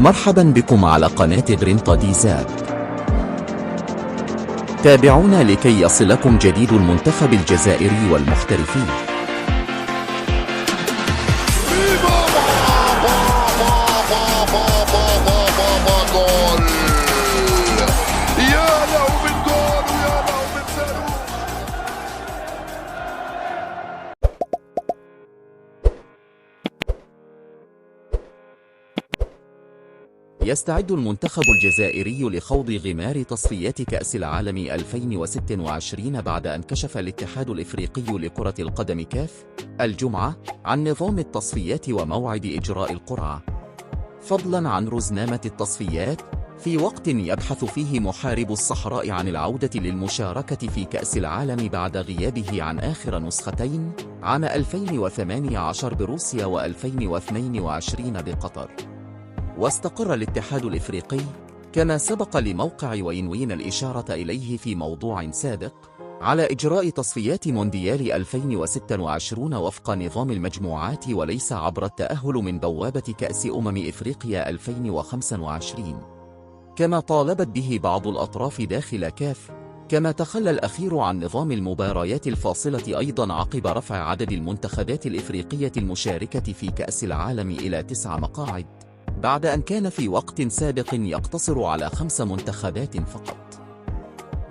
مرحبا بكم على قناة غرينتا دي زاد. تابعونا لكي يصلكم جديد المنتخب الجزائري والمحترفين. يستعد المنتخب الجزائري لخوض غمار تصفيات كأس العالم 2026 بعد أن كشف الاتحاد الإفريقي لكرة القدم كاف الجمعة عن نظام التصفيات وموعد إجراء القرعة، فضلاً عن رزنامة التصفيات في وقت يبحث فيه محارب الصحراء عن العودة للمشاركة في كأس العالم بعد غيابه عن آخر نسختين عام 2018 بروسيا و2022 بقطر. واستقر الاتحاد الإفريقي كما سبق لموقع وينوين الإشارة إليه في موضوع سابق على إجراء تصفيات مونديال 2026 وفق نظام المجموعات وليس عبر التأهل من بوابة كأس إفريقيا 2025 كما طالبت به بعض الأطراف داخل كاف. كما تخلى الأخير عن نظام المباريات الفاصلة أيضا عقب رفع عدد المنتخبات الإفريقية المشاركة في كأس العالم إلى 9 مقاعد بعد أن كان في وقت سابق يقتصر على 5 منتخبات فقط.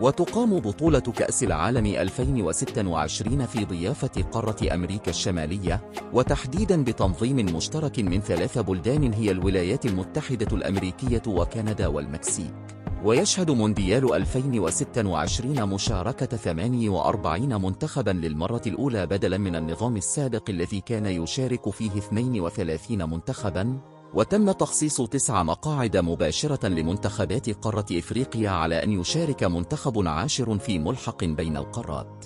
وتقام بطولة كأس العالم 2026 في ضيافة قارة أمريكا الشمالية، وتحديداً بتنظيم مشترك من 3 بلدان هي الولايات المتحدة الأمريكية وكندا والمكسيك. ويشهد مونديال 2026 مشاركة 48 منتخباً للمرة الأولى بدلاً من النظام السابق الذي كان يشارك فيه 32 منتخباً، وتم تخصيص 9 مقاعد مباشرة لمنتخبات قارة إفريقيا على أن يشارك منتخب 10 في ملحق بين القارات.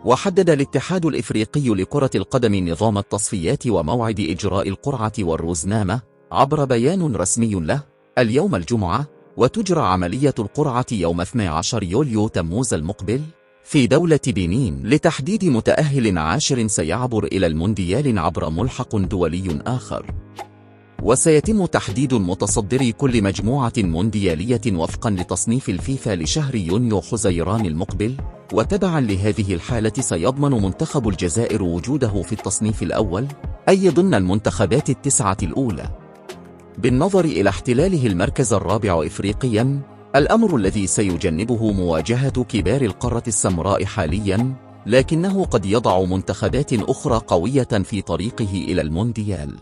وحدد الاتحاد الإفريقي لكرة القدم نظام التصفيات وموعد إجراء القرعة والرزنامة عبر بيان رسمي له اليوم الجمعة، وتجرى عملية القرعة يوم 12 يوليو تموز المقبل في دولة بنين لتحديد متأهل 10 سيعبر إلى المونديال عبر ملحق دولي آخر. وسيتم تحديد المتصدر كل مجموعة مونديالية وفقا لتصنيف الفيفا لشهر يونيو حزيران المقبل، وتبعا لهذه الحالة سيضمن منتخب الجزائر وجوده في التصنيف الأول، أي ضمن المنتخبات ال9 الأولى، بالنظر إلى احتلاله المركز الرابع إفريقيا، الأمر الذي سيجنبه مواجهة كبار القارة السمراء حاليا، لكنه قد يضع منتخبات أخرى قوية في طريقه إلى المونديال.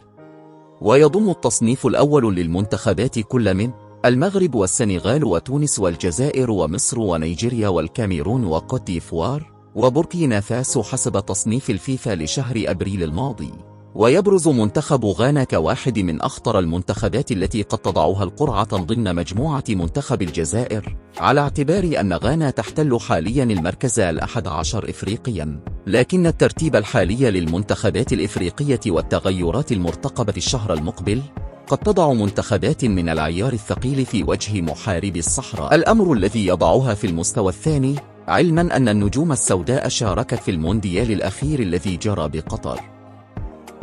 ويضم التصنيف الأول للمنتخبات كل من المغرب والسنغال وتونس والجزائر ومصر ونيجيريا والكاميرون وكوت ديفوار وبوركينا فاسو حسب تصنيف الفيفا لشهر أبريل الماضي. ويبرز منتخب غانا كواحد من أخطر المنتخبات التي قد تضعها القرعة ضمن مجموعة منتخب الجزائر، على اعتبار أن غانا تحتل حاليا المركز 11 إفريقيا، لكن الترتيب الحالي للمنتخبات الإفريقية والتغيرات المرتقبة الشهر المقبل قد تضع منتخبات من العيار الثقيل في وجه محاربي الصحراء، الأمر الذي يضعها في المستوى الثاني، علما أن النجوم السوداء شاركت في المونديال الأخير الذي جرى بقطر.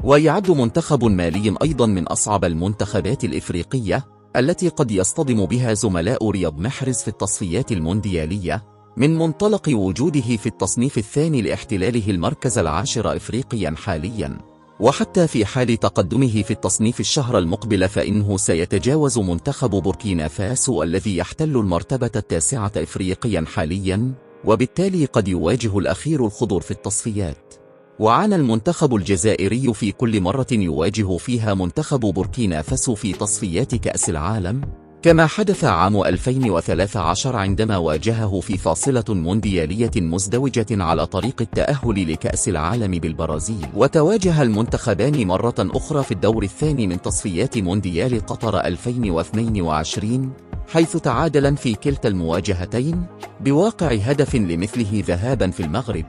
ويعد منتخب مالي أيضا من أصعب المنتخبات الإفريقية التي قد يصطدم بها زملاء رياض محرز في التصفيات المونديالية، من منطلق وجوده في التصنيف الثاني لاحتلاله المركز 10 إفريقيا حاليا. وحتى في حال تقدمه في التصنيف الشهر المقبل فإنه سيتجاوز منتخب بوركينا فاسو الذي يحتل المرتبة 9 إفريقيا حاليا، وبالتالي قد يواجه الأخير الخضر في التصفيات. وعانى المنتخب الجزائري في كل مرة يواجه فيها منتخب بوركينا فاسو في تصفيات كأس العالم، كما حدث عام 2013 عندما واجهه في فاصلة مونديالية مزدوجة على طريق التأهل لكأس العالم بالبرازيل. وتواجه المنتخبان مرة أخرى في الدور الثاني من تصفيات مونديال قطر 2022، حيث تعادلا في كلتا المواجهتين بواقع هدف لمثله ذهابا في المغرب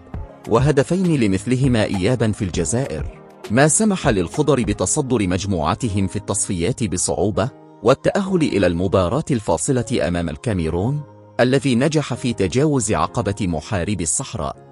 وهدفين لمثلهما إيابا في الجزائر، ما سمح للخضر بتصدر مجموعتهم في التصفيات بصعوبة والتأهل إلى المباراة الفاصلة أمام الكاميرون الذي نجح في تجاوز عقبة محاربي الصحراء.